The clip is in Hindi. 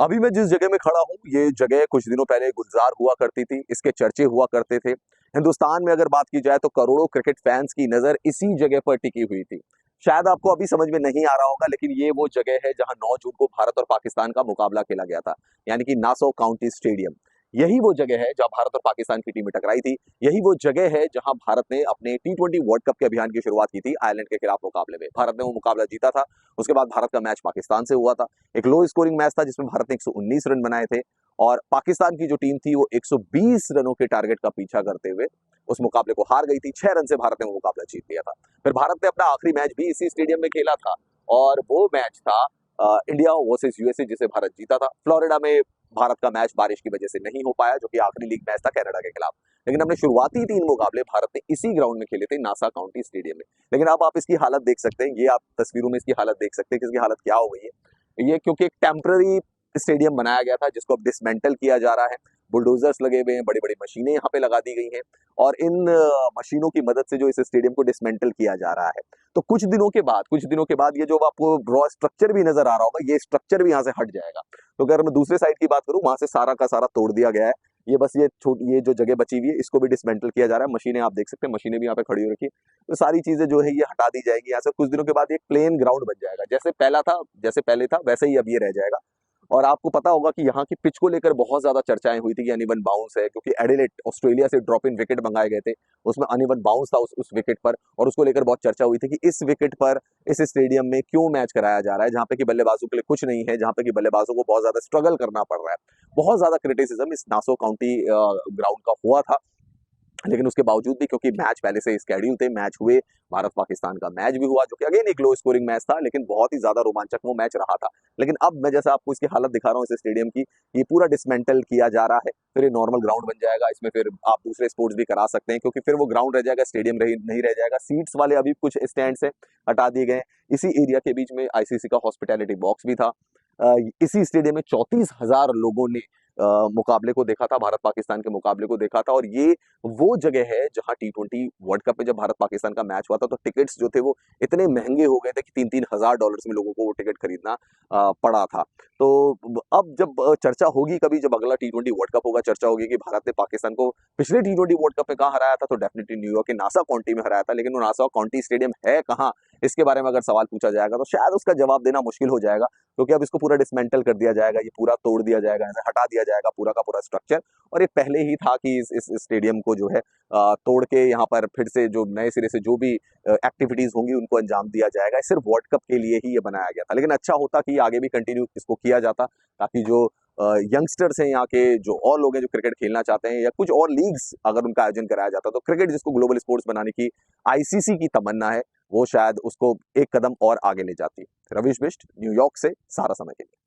अभी मैं जिस जगह में खड़ा हूँ, ये जगह कुछ दिनों पहले गुलजार हुआ करती थी, इसके चर्चे हुआ करते थे। हिंदुस्तान में अगर बात की जाए तो करोड़ों क्रिकेट फैंस की नजर इसी जगह पर टिकी हुई थी। शायद आपको अभी समझ में नहीं आ रहा होगा, लेकिन ये वो जगह है जहां 9 जून को भारत और पाकिस्तान का मुकाबला खेला गया था, यानी कि नासौ काउंटी स्टेडियम। यही वो जगह है जहां भारत और पाकिस्तान की टीमें टकराई थी। यही वो जगह है जहां भारत ने अपने T20 वर्ल्ड कप के अभियान की शुरुआत की थी आयरलैंड के खिलाफ मुकाबले में। भारत ने वो मुकाबला जीता था। उसके बाद भारत का मैच पाकिस्तान से हुआ था। एक लो स्कोरिंग मैच था जिसमें भारत ने 119 रन बनाए थे, और पाकिस्तान की जो टीम थी वो 120 रनों के टारगेट का पीछा करते हुए उस मुकाबले को हार गई थी। 6 रन से भारत ने वो मुकाबला जीत लिया था। फिर भारत ने अपना आखिरी मैच भी इसी स्टेडियम में खेला था, और वो मैच था इंडिया वर्सेस यूएसए, जिसे भारत जीता था। फ्लोरिडा में भारत का मैच बारिश की वजह से नहीं हो पाया, जो कि आखिरी लीग मैच था कनाडा के खिलाफ। लेकिन अपने शुरुआती 3 मुकाबले भारत ने इसी ग्राउंड में खेले थे, नासा काउंटी स्टेडियम में। लेकिन अब आप इसकी हालत देख सकते हैं, ये आप तस्वीरों में इसकी हालत देख सकते हैं कि इसकी हालत क्या हो गई है। ये क्योंकि एक टेम्पररी स्टेडियम बनाया गया था जिसको अब डिसमेंटल किया जा रहा है। बुलडोजर्स लगे हुए हैं, बड़ी बड़ी मशीनें यहाँ पे लगा दी गई हैं, और इन मशीनों की मदद से जो इस स्टेडियम को डिसमेंटल किया जा रहा है। तो कुछ दिनों के बाद ये जो आपको रॉ स्ट्रक्चर भी नजर आ रहा होगा, ये स्ट्रक्चर भी यहाँ से हट जाएगा। तो अगर मैं दूसरे साइड की बात करूँ, वहां से सारा का सारा तोड़ दिया गया है। ये बस ये जो जगह बची हुई है, इसको भी डिसमेंटल किया जा रहा है। मशीनें आप देख सकते हैं, मशीनें भी यहाँ पे खड़ी हो रखी है। तो सारी चीजें जो है ये हटा दी जाएगी यहाँ से। कुछ दिनों के बाद एक प्लेन ग्राउंड बन जाएगा, जैसे पहले था वैसे ही अब ये रह जाएगा। और आपको पता होगा कि यहाँ की पिच को लेकर बहुत ज्यादा चर्चाएं हुई थी कि अनइवन बाउंस है, क्योंकि एडिलेड ऑस्ट्रेलिया से ड्रॉप इन विकेट मंगाए गए थे, उसमें अनइवन बाउंस था उस विकेट पर, और उसको लेकर बहुत चर्चा हुई थी कि इस विकेट पर इस स्टेडियम में क्यों मैच कराया जा रहा है, जहां पे कि बल्लेबाजों के लिए कुछ नहीं है, जहां पे कि बल्लेबाजों को बहुत ज्यादा स्ट्रगल करना पड़ रहा है। बहुत ज्यादा क्रिटिसिज्म इस नासो काउंटी ग्राउंड का हुआ था। लेकिन उसके बावजूद भी, क्योंकि मैच पहले से स्केड्यूल थे, मैच हुए, भारत पाकिस्तान का मैच भी हुआ, जो कि अगेन एक लो स्कोरिंग मैच था, लेकिन बहुत ही ज्यादा रोमांचक वो मैच रहा था। लेकिन अब मैं जैसा आपको इसकी हालत दिखा रहा हूँ इस स्टेडियम की, ये पूरा डिसमेंटल किया जा रहा है। फिर ये नॉर्मल ग्राउंड बन जाएगा, इसमें फिर आप दूसरे स्पोर्ट्स भी करा सकते हैं, क्योंकि फिर वो ग्राउंड रह जाएगा, स्टेडियम नहीं रह जाएगा। सीट्स वाले अभी कुछ स्टैंड से हटा दिए गए। इसी एरिया के बीच में आईसीसी का हॉस्पिटैलिटी बॉक्स भी था। इसी स्टेडियम में 34,000 लोगों ने मुकाबले को देखा था, भारत पाकिस्तान के मुकाबले को देखा था। और ये वो जगह है जहां T20 वर्ल्ड कप में जब भारत पाकिस्तान का मैच हुआ था, तो टिकट्स जो थे वो इतने महंगे हो गए थे कि 3-3 हजार डॉलर्स में लोगों को वो टिकट खरीदना पड़ा था। तो अब जब चर्चा होगी, कभी जब अगला T20 वर्ल्ड कप होगा, चर्चा होगी कि भारत ने पाकिस्तान को पिछले T20 वर्ल्ड कप में कहाँ हराया था, तो डेफिनेटली न्यूयॉर्क के नासा काउंटी में हराया था। लेकिन वो नासा काउंटी स्टेडियम है कहाँ, इसके बारे में अगर सवाल पूछा जाएगा तो शायद उसका जवाब देना मुश्किल हो जाएगा, क्योंकि अब इसको पूरा डिसमेंटल कर दिया जाएगा, ये पूरा तोड़ दिया जाएगा, ऐसे हटा दिया जाएगा पूरा का पूरा स्ट्रक्चर। और ये पहले ही था कि इस स्टेडियम को जो है तोड़ के यहाँ पर फिर से जो नए सिरे से जो भी एक्टिविटीज होंगी उनको अंजाम दिया जाएगा। सिर्फ वर्ल्ड कप के लिए ही ये बनाया गया था, लेकिन अच्छा होता कि आगे भी कंटिन्यू इसको किया जाता, ताकि जो यंगस्टर्स हैं यहाँ के, जो और लोग हैं जो क्रिकेट खेलना चाहते हैं, या कुछ और लीग्स अगर उनका आयोजन कराया जाता, तो क्रिकेट जिसको ग्लोबल स्पोर्ट्स बनाने की आईसीसी की तमन्ना है, वो शायद उसको एक कदम और आगे ले जाती। रवीश बिष्ट, न्यूयॉर्क से, सारा समय के लिए।